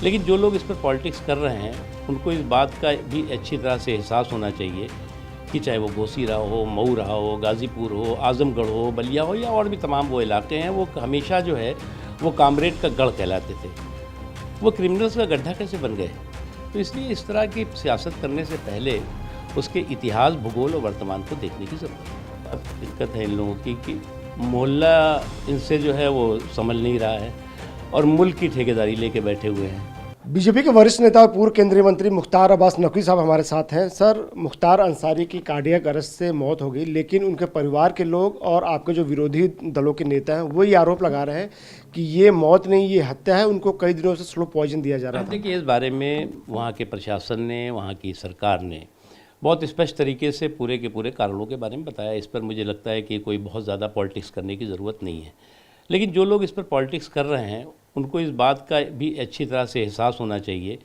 लेकिन जो लोग इस पर पॉलिटिक्स कर रहे हैं उनको इस बात का भी अच्छी तरह से एहसास होना चाहिए कि चाहे वो घोसी रहा हो, मऊ रहा हो, गाज़ीपुर हो, आज़मगढ़ हो, बलिया हो या और भी तमाम वो इलाके हैं, वो हमेशा जो है वो कामरेड का गढ़ कहलाते थे। वो क्रिमिनल्स का गड्ढा कैसे बन गए? तो इसलिए इस तरह की सियासत करने से पहले उसके इतिहास, भूगोल और वर्तमान को देखने की ज़रूरत है। अब दिक्कत है इन लोगों की कि मोहल्ला इनसे जो है वो संभल नहीं रहा है और मुल्क की ठेकेदारी लेके बैठे हुए हैं। बीजेपी के वरिष्ठ नेता और पूर्व केंद्रीय मंत्री मुख्तार अब्बास नकवी साहब हमारे साथ हैं। सर, मुख्तार अंसारी की कार्डियक अरेस्ट से मौत हो गई, लेकिन उनके परिवार के लोग और आपके जो विरोधी दलों के नेता हैं वो ये आरोप लगा रहे हैं कि ये मौत नहीं, ये हत्या है। उनको कई दिनों से स्लो पॉइजन दिया जा रहा था। देखिए, इस बारे में वहाँ के प्रशासन ने, वहाँ की सरकार ने बहुत स्पष्ट तरीके से पूरे के पूरे कारणों के बारे में बताया। इस पर मुझे लगता है कि कोई बहुत ज़्यादा पॉलिटिक्स करने की ज़रूरत नहीं है। लेकिन जो लोग इस पर पॉलिटिक्स कर रहे हैं उनको इस बात का भी अच्छी तरह से एहसास होना चाहिए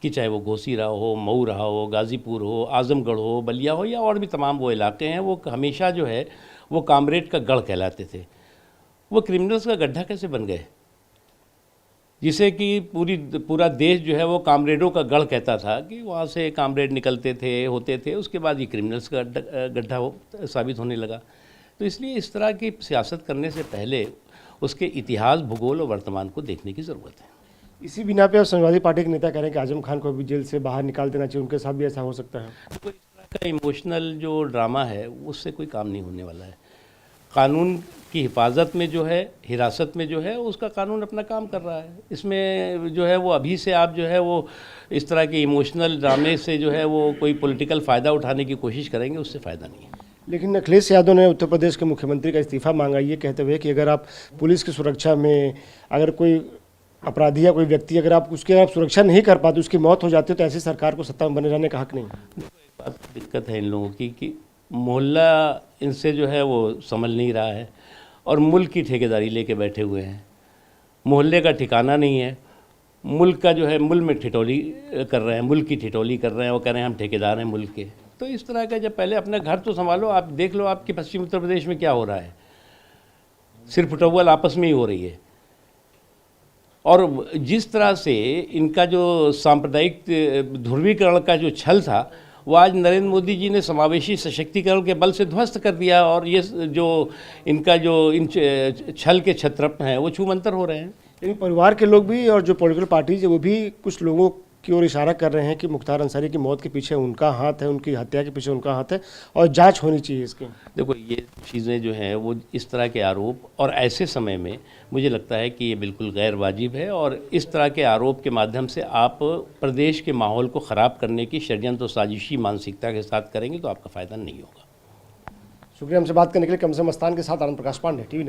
कि चाहे वो घोसी रहा हो, मऊ रहा हो, गाज़ीपुर हो, आज़मगढ़ हो, बलिया हो या और भी तमाम वो इलाके हैं, वो हमेशा जो है वो कामरेड का गढ़ कहलाते थे। वो क्रिमिनल्स का गड्ढा कैसे बन गए, जिसे कि पूरा देश जो है वो कामरेडों का गढ़ कहता था कि वहाँ से कामरेड निकलते थे, होते थे, उसके बाद ये क्रिमिनल्स का गड्ढा साबित होने लगा। तो इसलिए इस तरह की सियासत करने से पहले उसके इतिहास, भूगोल और वर्तमान को देखने की ज़रूरत है। इसी बिना पे अब समाजवादी पार्टी के नेता कह रहे हैं कि आजम खान को भी जेल से बाहर निकाल देना चाहिए। उनके साथ भी ऐसा हो सकता है? तो इस तरह का इमोशनल जो ड्रामा है उससे कोई काम नहीं होने वाला है। कानून की हिफाजत में जो है, हिरासत में जो है, उसका कानून अपना काम कर रहा है। इसमें जो है वो अभी से आप जो है वो इस तरह के इमोशनल ड्रामे से जो है वो कोई पॉलिटिकल फ़ायदा उठाने की कोशिश करेंगे, उससे फ़ायदा नहीं है। लेकिन अखिलेश यादव ने उत्तर प्रदेश के मुख्यमंत्री का इस्तीफा मांगा, ये कहते हुए कि अगर आप पुलिस की सुरक्षा में, अगर कोई अपराधी या कोई व्यक्ति अगर आप उसकी सुरक्षा नहीं कर पाते, उसकी मौत हो जाती है, तो ऐसी सरकार को सत्ता में बने रहने का हक नहीं। बात दिक्कत है इन लोगों की कि मोहल्ला इनसे जो है वो संभल नहीं रहा है और मुल्क की ठेकेदारी लेके बैठे हुए हैं। मोहल्ले का ठिकाना नहीं है। मुल्क का जो है मुल्क में ठिठोली कर रहे हैं, मुल्क की ठिठोली कर रहे हैं। वो कह रहे हैं हम ठेकेदार हैं मुल्क के। तो इस तरह का जब पहले अपना घर तो संभालो। आप देख लो आपके पश्चिम उत्तर प्रदेश में क्या हो रहा है, सिर्फ फुटबॉल आपस में ही हो रही है। और जिस तरह से इनका जो सांप्रदायिक ध्रुवीकरण का जो छल था वो आज नरेंद्र मोदी जी ने समावेशी सशक्तिकरण के बल से ध्वस्त कर दिया और ये जो इनका जो इन छल के छत्रप हैं वो छूमंतर हो रहे हैं। लेकिन परिवार के लोग भी और जो पॉलिटिकल पार्टीज है वो भी कुछ लोगों की ओर इशारा कर रहे हैं कि मुख्तार अंसारी की मौत के पीछे उनका हाथ है, उनकी हत्या के पीछे उनका हाथ है और जांच होनी चाहिए इसकी। देखो, ये चीज़ें जो हैं वो इस तरह के आरोप और ऐसे समय में मुझे लगता है कि ये बिल्कुल गैर वाजिब है और इस तरह के आरोप के माध्यम से आप प्रदेश के माहौल को ख़राब करने की षड्यंत्र और साजिशी मानसिकता के साथ करेंगे तो आपका फ़ायदा नहीं होगा। शुक्रिया हमसे बात करने के लिए। कमसे मस्तान के साथ आनंद प्रकाश पांडे, TV9।